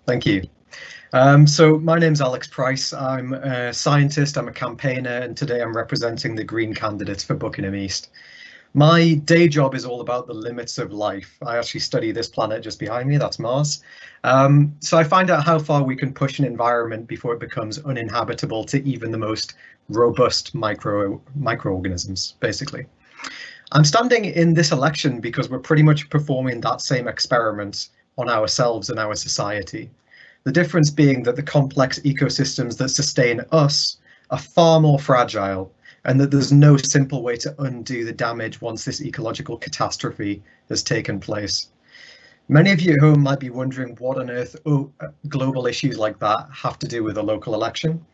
Thank you. So my name's Alex Price. I'm a scientist, I'm a campaigner, and today I'm representing the Green candidates for Buckingham East. My day job is all about the limits of life. I actually study this planet just behind me, that's Mars. So I find out how far we can push an environment before it becomes uninhabitable to even the most robust microorganisms, basically. I'm standing in this election because we're pretty much performing that same experiment on ourselves and our society. The difference being that the complex ecosystems that sustain us are far more fragile, and that there's no simple way to undo the damage once this ecological catastrophe has taken place. Many of you at home might be wondering what on earth global issues like that have to do with a local election.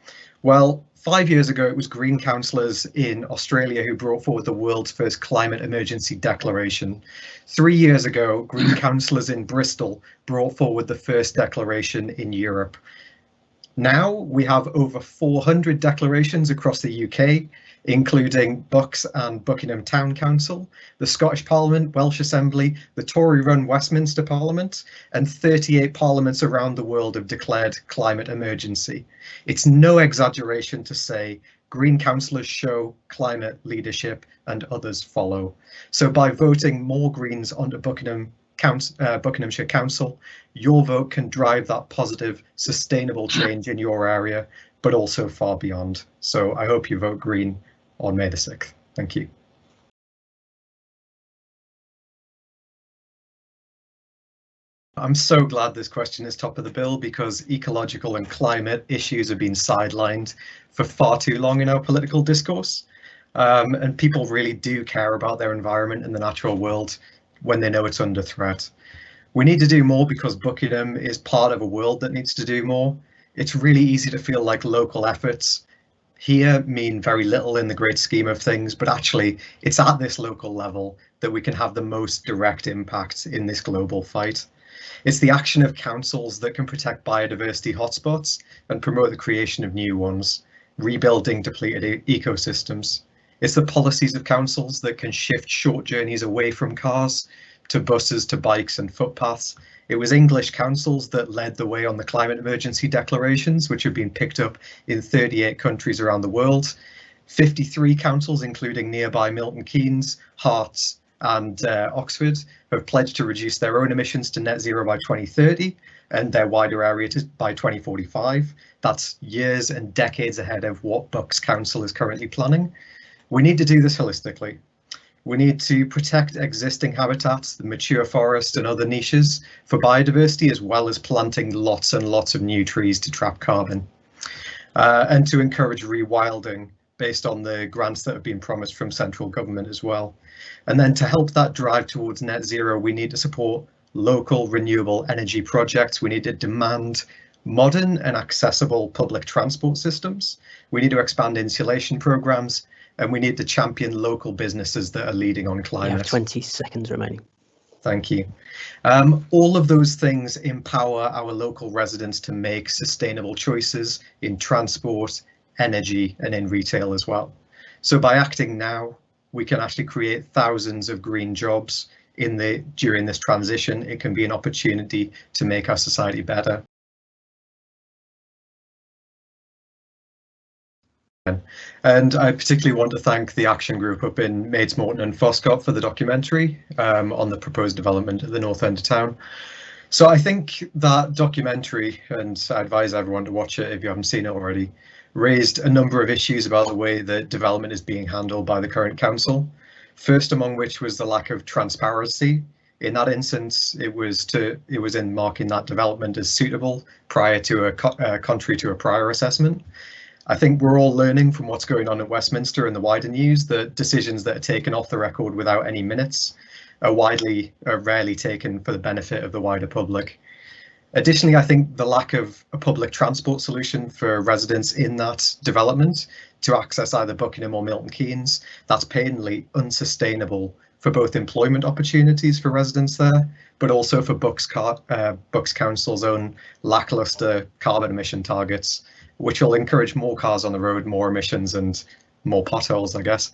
Well, 5 years ago, it was Green councillors in Australia who brought forward the world's first climate emergency declaration. 3 years ago, Green councillors in Bristol brought forward the first declaration in Europe. Now we have over 400 declarations across the UK, including Bucks and Buckingham Town Council, the Scottish Parliament, Welsh Assembly, the Tory-run Westminster Parliament, and 38 parliaments around the world have declared climate emergency. It's no exaggeration to say Green councillors show climate leadership and others follow. So by voting more Greens onto Buckinghamshire Council, your vote can drive that positive, sustainable change in your area, but also far beyond. So I hope you vote Green on May the 6th. Thank you. I'm so glad this question is top of the bill because ecological and climate issues have been sidelined for far too long in our political discourse. And people really do care about their environment and the natural world when they know it's under threat. We need to do more because Buckingham is part of a world that needs to do more. It's really easy to feel like local efforts here mean very little in the great scheme of things, but actually it's at this local level that we can have the most direct impact in this global fight. It's the action of councils that can protect biodiversity hotspots and promote the creation of new ones, rebuilding depleted ecosystems. It's the policies of councils that can shift short journeys away from cars to buses, to bikes and footpaths. It was English councils that led the way on the climate emergency declarations, which have been picked up in 38 countries around the world. 53 councils, including nearby Milton Keynes, Herts and Oxford, have pledged to reduce their own emissions to net zero by 2030 and their wider area by 2045. That's years and decades ahead of what Bucks Council is currently planning. We need to do this holistically. We need to protect existing habitats, the mature forest and other niches for biodiversity, as well as planting lots and lots of new trees to trap carbon, and to encourage rewilding based on the grants that have been promised from central government as well. And then to help that drive towards net zero, we need to support local renewable energy projects. We need to demand modern and accessible public transport systems. We need to expand insulation programs, and we need to champion local businesses that are leading on climate. You have 20 seconds remaining. Thank you. All of those things empower our local residents to make sustainable choices in transport, energy, and in retail as well. So by acting now, we can actually create thousands of green jobs during this transition. It can be an opportunity to make our society better. And I particularly want to thank the action group up in Maids Morton and Foscot for the documentary on the proposed development at the north end of town. So I think that documentary, and I advise everyone to watch it if you haven't seen it already, raised a number of issues about the way that development is being handled by the current council. First among which was the lack of transparency. In that instance, it was in marking that development as suitable prior to contrary to a prior assessment. I think we're all learning from what's going on at Westminster and the wider news that decisions that are taken off the record without any minutes are rarely taken for the benefit of the wider public. Additionally, I think the lack of a public transport solution for residents in that development to access either Buckingham or Milton Keynes, that's patently unsustainable for both employment opportunities for residents there, but also for Bucks Council's own lackluster carbon emission targets, which will encourage more cars on the road, more emissions and more potholes, I guess.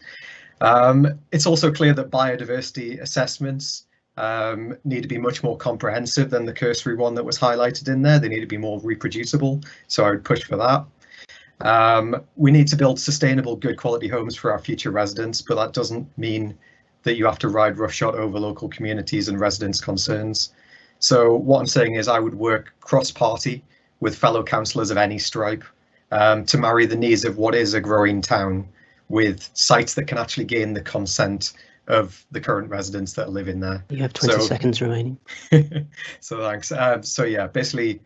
It's also clear that biodiversity assessments need to be much more comprehensive than the cursory one that was highlighted in there. They need to be more reproducible, so I would push for that. We need to build sustainable, good quality homes for our future residents, but that doesn't mean that you have to ride roughshod over local communities and residents' concerns. So what I'm saying is I would work cross-party with fellow councillors of any stripe to marry the needs of what is a growing town with sites that can actually gain the consent of the current residents that live in there. You have 20 seconds remaining. So thanks. So yeah, basically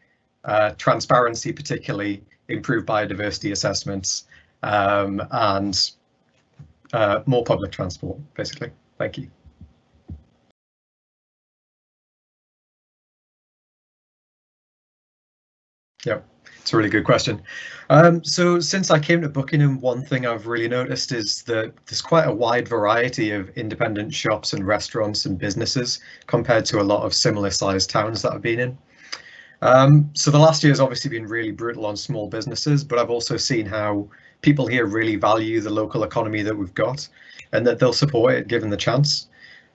transparency, particularly improved biodiversity assessments, and more public transport, basically. Thank you. Yep, it's a really good question. So since I came to Buckingham, one thing I've really noticed is that there's quite a wide variety of independent shops and restaurants and businesses compared to a lot of similar sized towns that I've been in. So the last year has obviously been really brutal on small businesses, but I've also seen how people here really value the local economy that we've got and that they'll support it given the chance.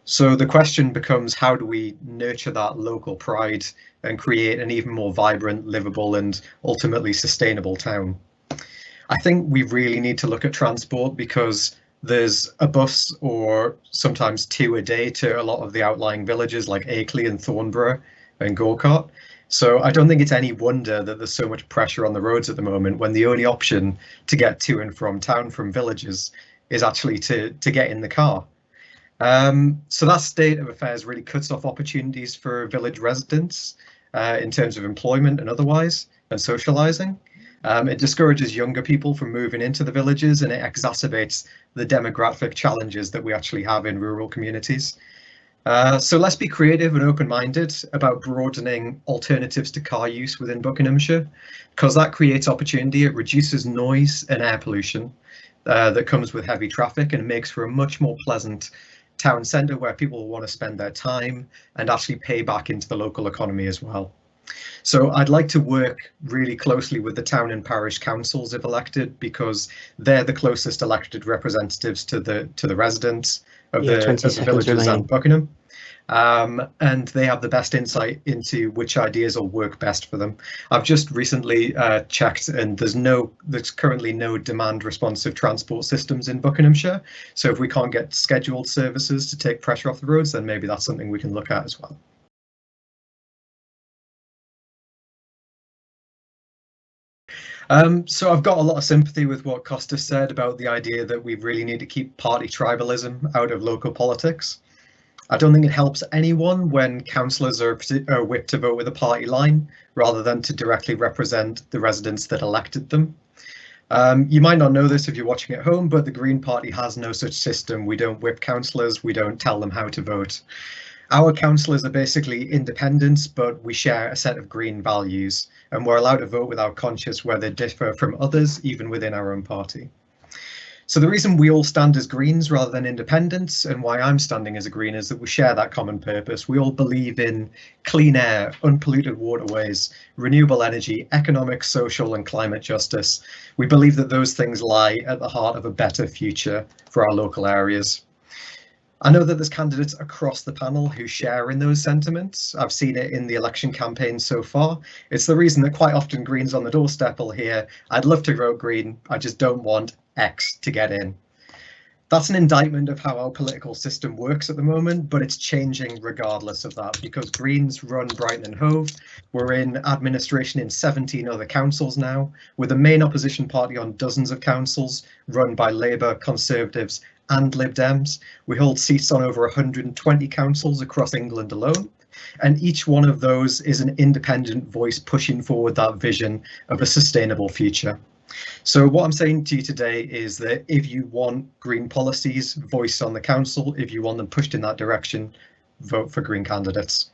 So the question becomes, how do we nurture that local pride and create an even more vibrant, livable and ultimately sustainable town? I think we really need to look at transport because there's a bus or sometimes two a day to a lot of the outlying villages like Akeley and Thornborough and Gorcart. So I don't think it's any wonder that there's so much pressure on the roads at the moment when the only option to get to and from town from villages is actually to get in the car. So that state of affairs really cuts off opportunities for village residents in terms of employment and otherwise, and socialising. It discourages younger people from moving into the villages, and it exacerbates the demographic challenges that we actually have in rural communities. So let's be creative and open-minded about broadening alternatives to car use within Buckinghamshire, because that creates opportunity. It reduces noise and air pollution that comes with heavy traffic and makes for a much more pleasant town centre where people will want to spend their time and actually pay back into the local economy as well. So I'd like to work really closely with the town and parish councils if elected, because they're the closest elected representatives to the residents of the villages and Buckingham. And they have the best insight into which ideas will work best for them. I've just recently checked, and there's currently no demand responsive transport systems in Buckinghamshire. So if we can't get scheduled services to take pressure off the roads, then maybe that's something we can look at as well. So I've got a lot of sympathy with what Costa said about the idea that we really need to keep party tribalism out of local politics. I don't think it helps anyone when councillors are whipped to vote with a party line rather than to directly represent the residents that elected them. You might not know this if you're watching at home, but the Green Party has no such system. We don't whip councillors, we don't tell them how to vote. Our councillors are basically independents, but we share a set of green values, and we're allowed to vote with our conscience where they differ from others, even within our own party. So the reason we all stand as Greens rather than independents, and why I'm standing as a Green, is that we share that common purpose. We all believe in clean air, unpolluted waterways, renewable energy, economic, social and climate justice. We believe that those things lie at the heart of a better future for our local areas. I know that there's candidates across the panel who share in those sentiments. I've seen it in the election campaign so far. It's the reason that quite often Greens on the doorstep will hear, "I'd love to vote Green, I just don't want X to get in." That's an indictment of how our political system works at the moment, but it's changing regardless of that, because Greens run Brighton and Hove. We're in administration in 17 other councils now, with the main opposition party on dozens of councils run by Labour, Conservatives and Lib Dems. We hold seats on over 120 councils across England alone, and each one of those is an independent voice pushing forward that vision of a sustainable future. So what I'm saying to you today is that if you want green policies voiced on the council, if you want them pushed in that direction, vote for Green candidates.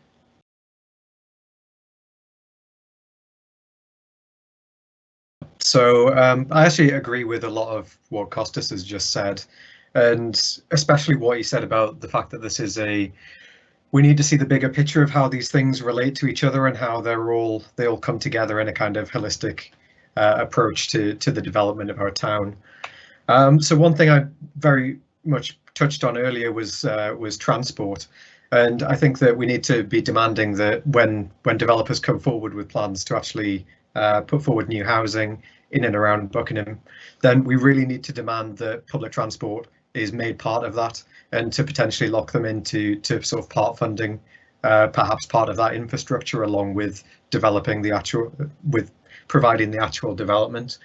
So I actually agree with a lot of what Costas has just said, and especially what he said about the fact that this is we need to see the bigger picture of how these things relate to each other and how they all come together in a kind of holistic approach to the development of our town. So one thing I very much touched on earlier was transport. And I think that we need to be demanding that when developers come forward with plans to actually put forward new housing in and around Buckingham, then we really need to demand that public transport is made part of that, and to potentially lock them into sort of part funding, perhaps part of that infrastructure, along with developing the actual, with providing the actual development.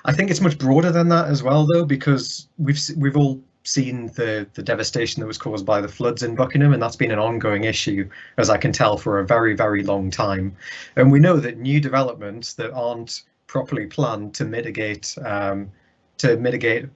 I think it's much broader than that as well, though, because we've all seen the devastation that was caused by the floods in Buckingham, and that's been an ongoing issue, as I can tell, for a very, very long time. And we know that new developments that aren't properly planned to mitigate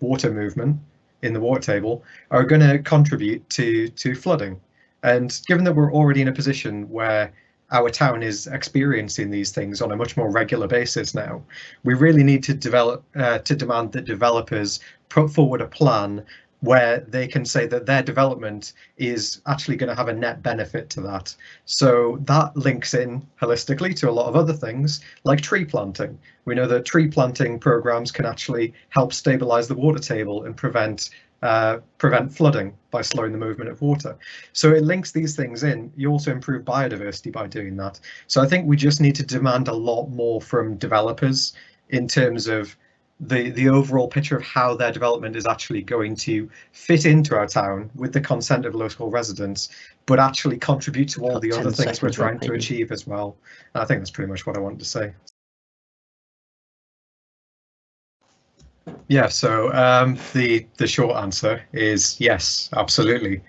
water movement in the water table are going to contribute to flooding. And given that we're already in a position where our town is experiencing these things on a much more regular basis now, we really need to demand that developers put forward a plan where they can say that their development is actually going to have a net benefit to that. So that links in holistically to a lot of other things, like tree planting. We know that tree planting programs can actually help stabilize the water table and prevent flooding by slowing the movement of water. So it links these things in. You also improve biodiversity by doing that. So I think we just need to demand a lot more from developers in terms of the overall picture of how their development is actually going to fit into our town with the consent of local residents, but actually contribute to all the other things we're trying to achieve as well. And I think that's pretty much what I wanted to say. Yeah, so the short answer is yes, absolutely.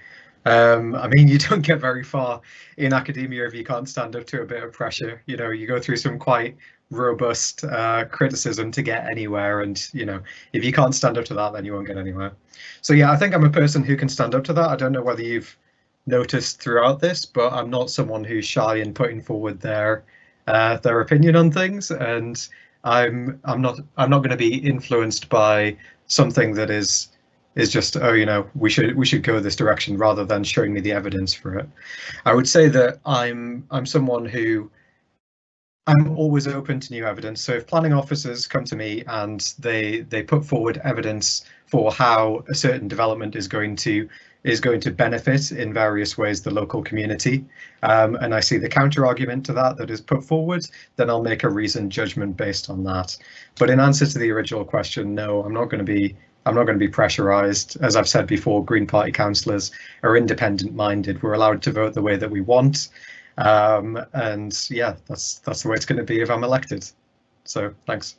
I mean, you don't get very far in academia if you can't stand up to a bit of pressure. You know, you go through some quite robust criticism to get anywhere, and you know, if you can't stand up to that, then you won't get anywhere. So yeah, I think I'm a person who can stand up to that. I don't know whether you've noticed throughout this, but I'm not someone who's shy in putting forward their opinion on things, and I'm not going to be influenced by something that is just, oh, you know, we should go this direction, rather than showing me the evidence for it. I would say that I'm someone who, I'm always open to new evidence. So if planning officers come to me and they put forward evidence for how a certain development is going to benefit in various ways the local community, and I see the counter argument to that is put forward, then I'll make a reasoned judgment based on that. But in answer to the original question, no, I'm not going to be pressurized. As I've said before, Green Party councillors are independent minded. We're allowed to vote the way that we want. And yeah, that's the way it's going to be if I'm elected. So thanks.